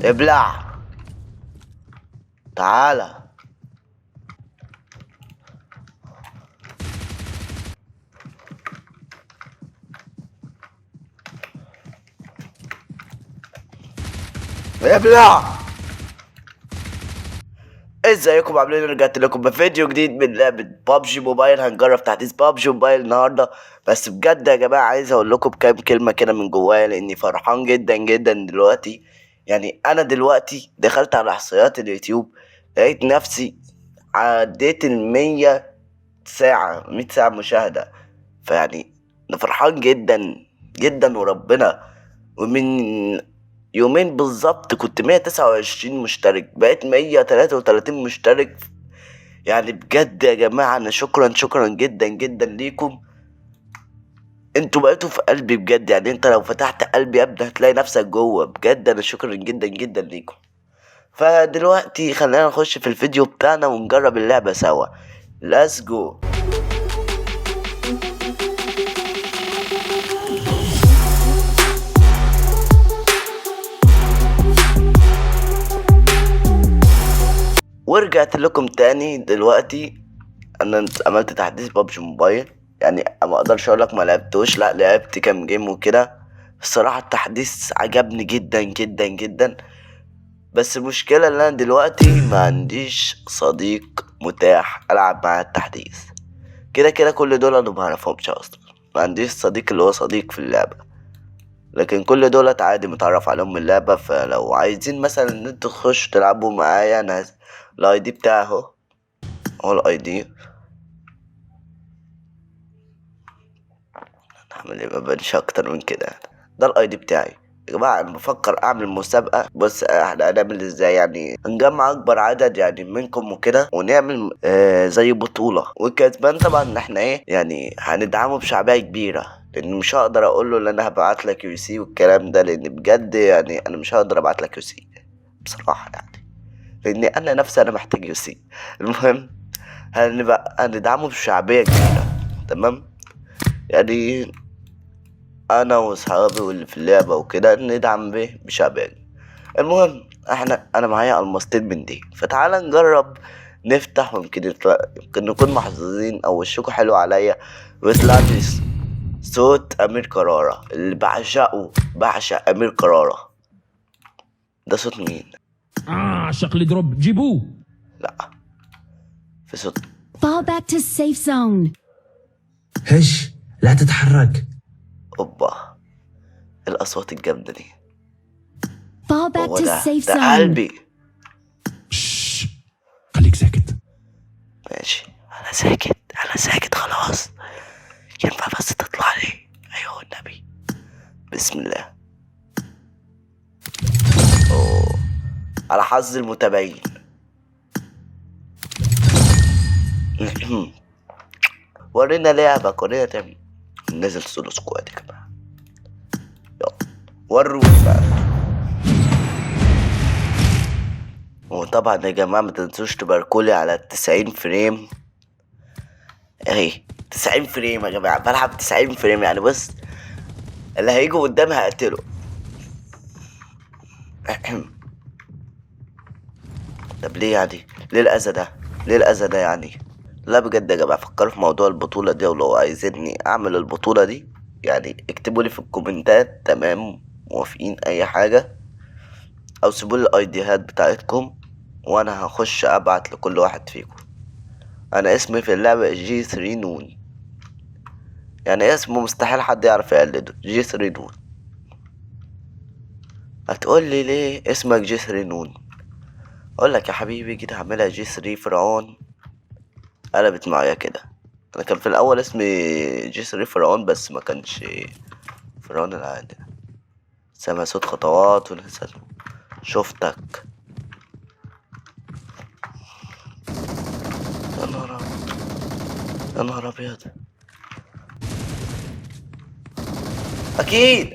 ابلع. تعالى. ابلع. ازيكم عاملين؟ رجعت لكم بفيديو جديد من لعبة بابجي موبايل. هنجرب تحديث بابجي موبايل النهارده. بس بجد يا جماعة عايز اقول لكم بكام كلمة كده من جوايا، لاني فرحان جدا جدا دلوقتي. يعني انا دلوقتي دخلت على احصائيات اليوتيوب، لقيت نفسي عديت 100 ساعة مشاهدة. فيعني انا فرحان جدا جدا وربنا. ومن يومين بالظبط كنت 129 مشترك، بقيت 133 مشترك. يعني بجد يا جماعة أنا شكرا جدا جدا ليكم. انتوا بقيتوا في قلبي بجد. يعني انت لو فتحت قلبي يا ابني هتلاقي نفسك جوه. بجد انا شكرا جدا جدا ليكم. فدلوقتي خلينا نخش في الفيديو بتاعنا ونجرب اللعبة سوا. Let's go. ورجعت لكم تاني دلوقتي. انا عملت تحديث بابجي موبايل. يعني ما اقدرش اقول لك ما لعبتوش، لا لعبت كام جيم وكده. الصراحه التحديث عجبني جدا جدا جدا. بس المشكله ان انا دلوقتي ما عنديش صديق متاح العب معاه التحديث. كده كده كل دول انا ما اعرفهمش اصلا. ما عنديش صديق اللي هو صديق في اللعبه. لكن كل دولت عادي متعرف عليهم من اللعبه. فلو عايزين مثلا ان انتوا تخشوا تلعبوا معايا انا الاي دي بتاعي اهو. هو الاي دي. هعمل ايه؟ مبانش اكتر من كده. ده الاي دي بتاعي يا جماعه. انا بفكر اعمل مسابقه. بص احنا هنعمل ازاي؟ يعني هنجمع اكبر عدد يعني منكم وكده، ونعمل زي بطوله. والكسبان طبعا احنا ايه يعني هندعمه بشعبيه كبيره. لان مش هقدر اقول له ان انا هبعت لك يو سي والكلام ده، لان بجد يعني انا مش هقدر ابعت لك يو سي بصراحه. يعني لان انا نفسي انا محتاج يو سي. المهم هندعمه بشعبيه كبيره. تمام. يعني انا واصحابي واللي في اللعبه وكده ندعم به بشباب. المهم انا معايا الماستين من دي. فتعالى نجرب نفتح، ويمكن يمكن نكون محظوظين او وشكوا حلو عليا ويطلع لي صوت امير كرارة اللي بعشق امير كرارة. ده صوت مين؟ اعشق الدروب، جيبوه. لا، في صوت. Fall back to safe zone. هش، لا تتحرك. اوبا، الاصوات الجامده دي. Fall back هو to ده safe ده zone. قلبي. شش، خليك ساكت. ماشي، انا ساكت خلاص. ينفع بس تطلع لي؟ ايوه النبي. بسم الله. اوه، على حظ المتابعين. ورينا لعبك، ورينا تعمل. نزل سولو سكواد يا جماعه. يلا وروني بقى. وطبعا يا جماعه ما تنسوش تباركولي على 90 فريم. اهي 90 فريم يا جماعه. بلعب 90 فريم. يعني بص، اللي هيجي قدامي هقتله. طب ليه يعني؟ ليه الأذى ده؟ ليه الأذى ده يعني؟ لا بجد يا جماعة فكروا في موضوع البطولة دي، ولو عايزيني أعمل البطولة دي يعني اكتبوا لي في الكومنتات. تمام، موافقين أي حاجة، أو سيبوا لي الأيديهات بتاعتكم وأنا هخش أبعت لكل واحد فيكم. أنا اسمي في اللعبة جي 3 نون. يعني اسمه مستحيل حد يعرف يقلده. جي 3 نون. هتقولي ليه اسمك جي 3 نون؟ أقولك يا حبيبي جيت أعملها جي 3 فرعون، قلبت معايا كده. انا كان في الاول اسمي جسري فرعون، بس ما كانش فرعون العادي. سامع صوت خطوات ونزل. شفتك. يا نهار أبيض. يا نهار ابيض.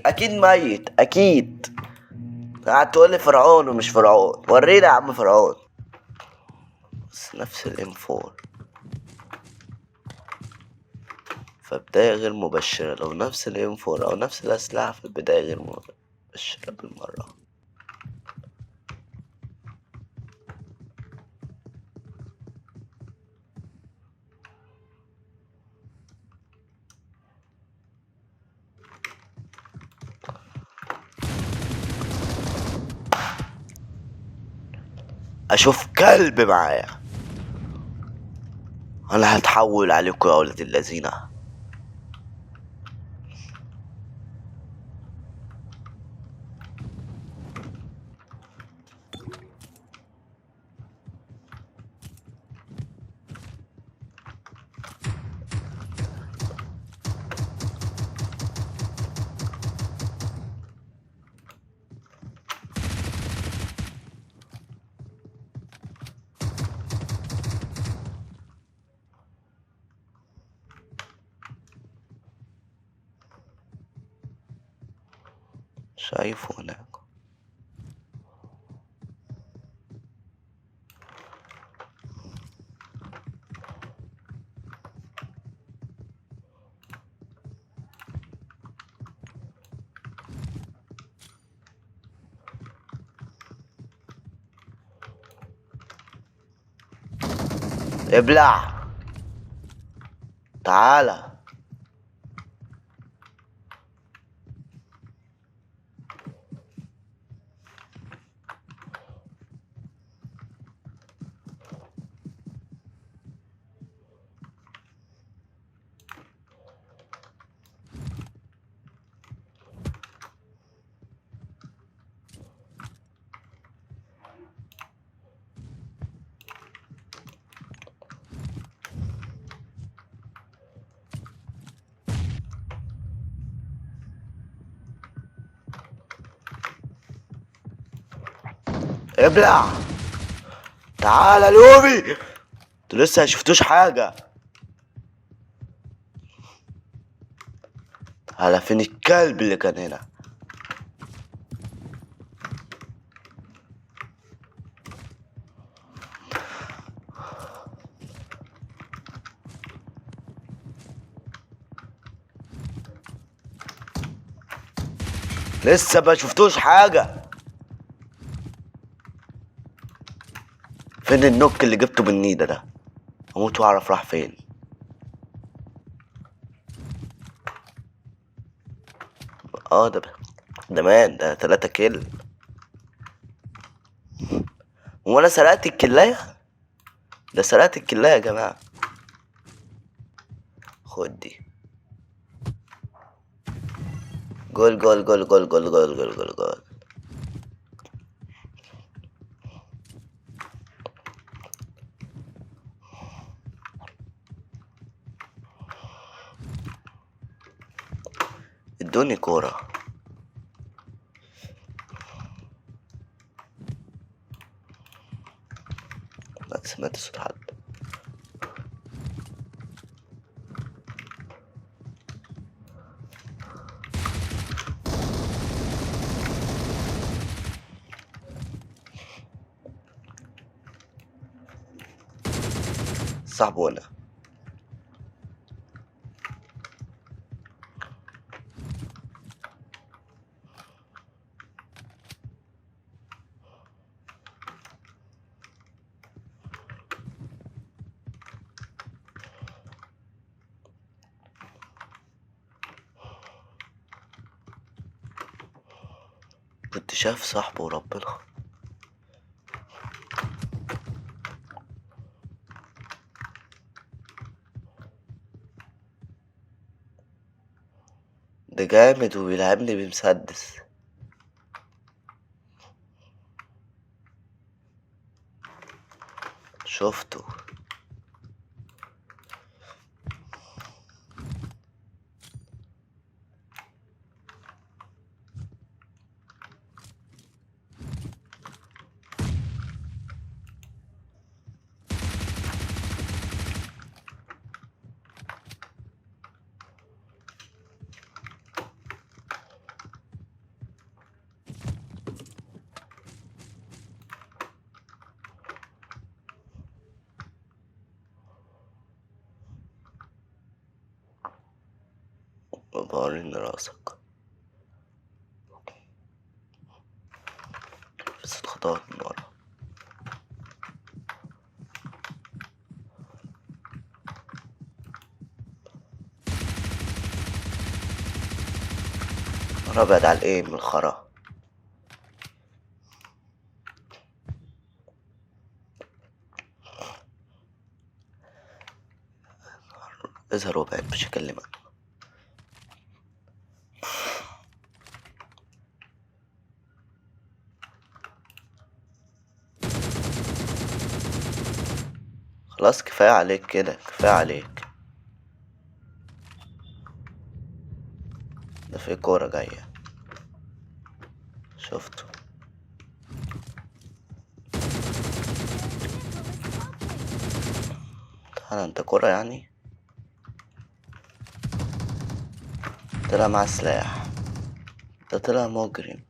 اكيد ميت اكيد. قاعد تقولي فرعون ومش فرعون. ورينا يا عم فرعون. بس نفس الام 4. فبداية غير مبشرة. لو نفس الام 4 او نفس الاسلحة فالبداية غير مبشرة بالمرة. اشوف كلب معايا انا هتحول عليكم يا ولد اللذينه. شايفه هناك. ابلع تعالى. ابلع تعالى لوبي. انتوا لسه مشفتوش حاجة. على فين الكلب اللي كان هنا؟ لسه ما شفتوش حاجة. فين النوك اللي جبته بالنيدة ده؟ هموت واعرف راح فين. ده مان ده 3 كيل. وانا سرقت الكلاية. ده سرقت الكلاية يا جماعة. خد دي. جول جول جول جول جول جول جول جول جول. ادوني كورة. لا سمعت صوت حد. صاحبونا. كنت شايف صاحبه وربنا. ده جامد وبيلعبني بمسدس. شفته. بوريني راسك. في صوت خطوات من ورا. انا ابعد على الايه من الخرا. اظهر وابعد مش هكلمك. خلاص كفاية عليك كده، كفاية عليك. ده في كورة جاية، شفته. تعالى انت كورة يعني. طلع معاه سلاح، ده طلع مجرم.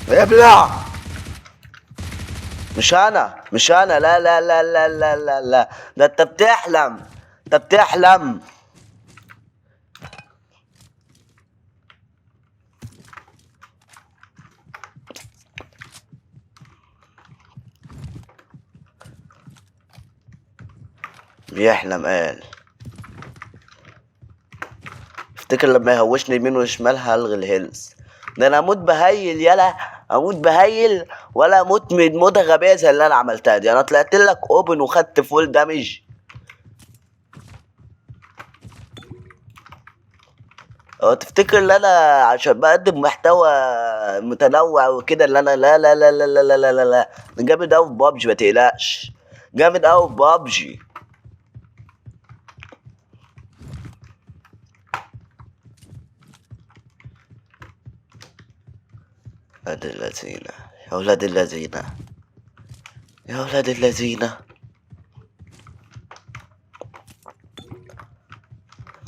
ابلع. مش انا لا لا لا لا لا لا لا، ده انت بتحلم، انت بتحلم. بيحلم قال. افتكر لما يهوشني يمين وشمال هلغي الهيلز. ده انا اموت بهيل يلا، اموت بهيل ولا اموت من موتة غبية زي اللي انا عملتها دي. انا طلعت لك اوبن وخدت فول دامج. اه تفتكر ان انا عشان بقدم محتوى متنوع وكده اللي انا لا لا لا لا لا لا لا لا لا. أنا جامد اوي في بابجي ما تقلقش، جامد اوي في بابجي. ولاد اللذينة، يا ولاد اللذينة، يا ولاد اللذينة.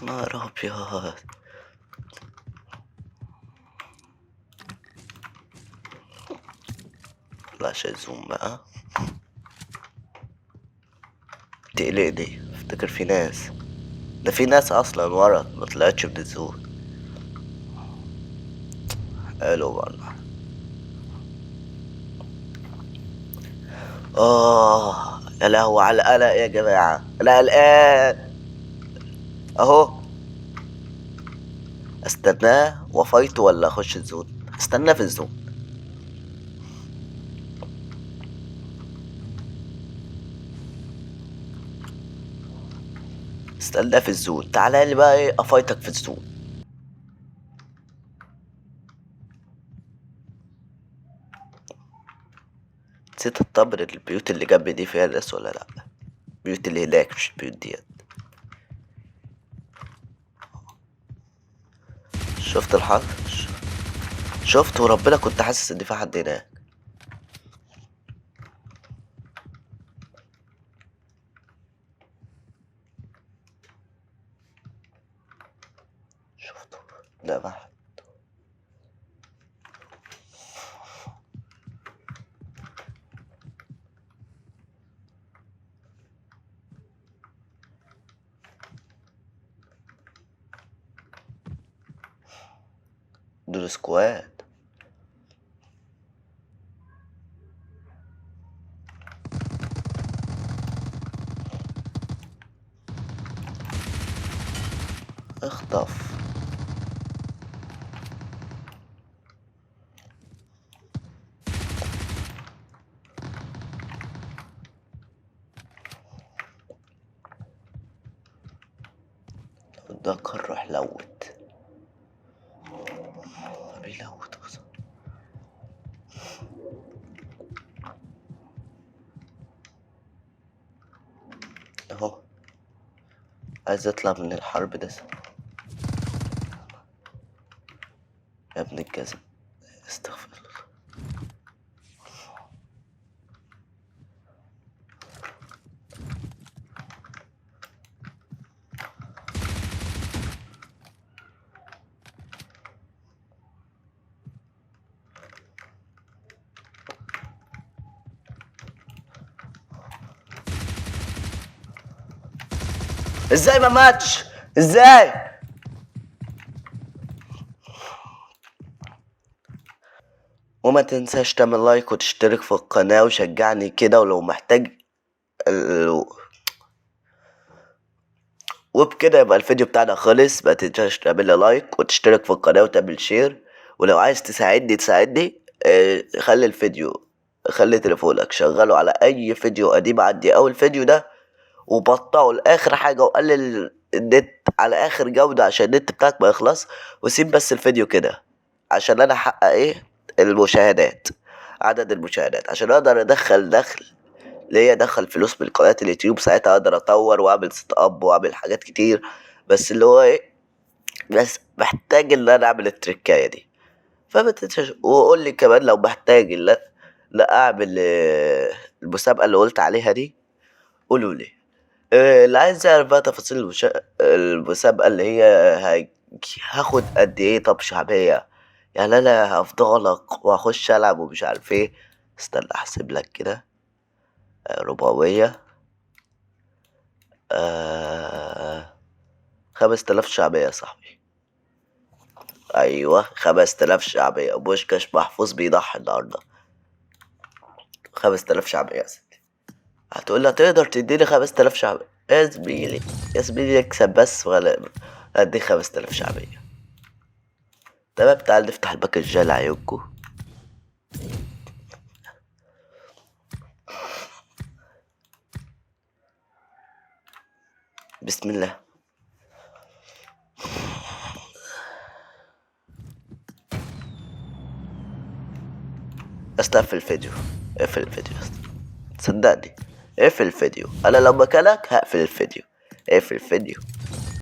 نهار ابيض. فلاش الزوم بقى تقلقني. افتكر في ناس، ده في ناس اصلا ورا ما طلعتش من الزون. حلو برضه. يا لهوي على القلق يا جماعة، انا قلقان اهو. استناه وفايته ولا اخش الزون؟ استناه في الزون. استناه في الزون، تعالى لي بقى ايه افايتك في الزون. نسيت اطمن البيوت اللي جنبي دي فيها ناس ولا لا. البيوت اللي هناك مش البيوت ديت. شفت الحرب، شفت وربنا كنت حاسس ان في حد هناك. شفته ده واحد. دول سكواد. اخطف. ده كان راح لوت، بيلوت بس. اهو عايز يطلع من الحرب ده. يا ابن الكذب، استغفر الله. ازاي ما ماتش؟ ازاي؟ وما تنساش تعمل لايك وتشترك في القناة وشجعني كده، ولو محتاج وبكده يبقى الفيديو بتاعنا خلص. ما تنساش تعمل لي لايك وتشترك في القناة وتعمل شير. ولو عايز تساعدني خلي تليفونك شغله على اي فيديو قديم عندي او الفيديو ده، وبطئه لاخر حاجة وقلل النت على اخر جودة عشان النت بتاعك ما يخلص. وسيب بس الفيديو كده عشان انا احقق المشاهدات، عدد المشاهدات، عشان اقدر ادخل ليا ادخل فلوس من قناة اليوتيوب. ساعتها اقدر اطور واعمل ست اب واعمل حاجات كتير. بس اللي هو بس محتاج ان انا اعمل التركاية دي. فما تنساش. وقول لي كمان لو محتاج لا اعمل المسابقة اللي قلت عليها دي، قولوا لي. اللي عايز يعرف بقى تفاصيل المسابقة اللي هي هاخد قد ايه طب شعبية، يعني انا هفضلك واخش العب ومش عارف ايه. استنى احسب لك كده. 400 5000 شعبية يا صاحبي. ايوه 5000 شعبية. بوشكاش محفوظ بيضحي النهاردة. 5000 شعبية يا ستي. هتقولي هتقدر تديني 5000 شعبية؟ يا زميلي اكسب بس ولا اديك 5000 شعبية. تمام. تعال نفتح الباكج لعيونكو. بسم الله. استقفل الفيديو. اقفل الفيديو صدقني. اقفل الفيديو. انا لو مكانك هقفل الفيديو. اقفل الفيديو.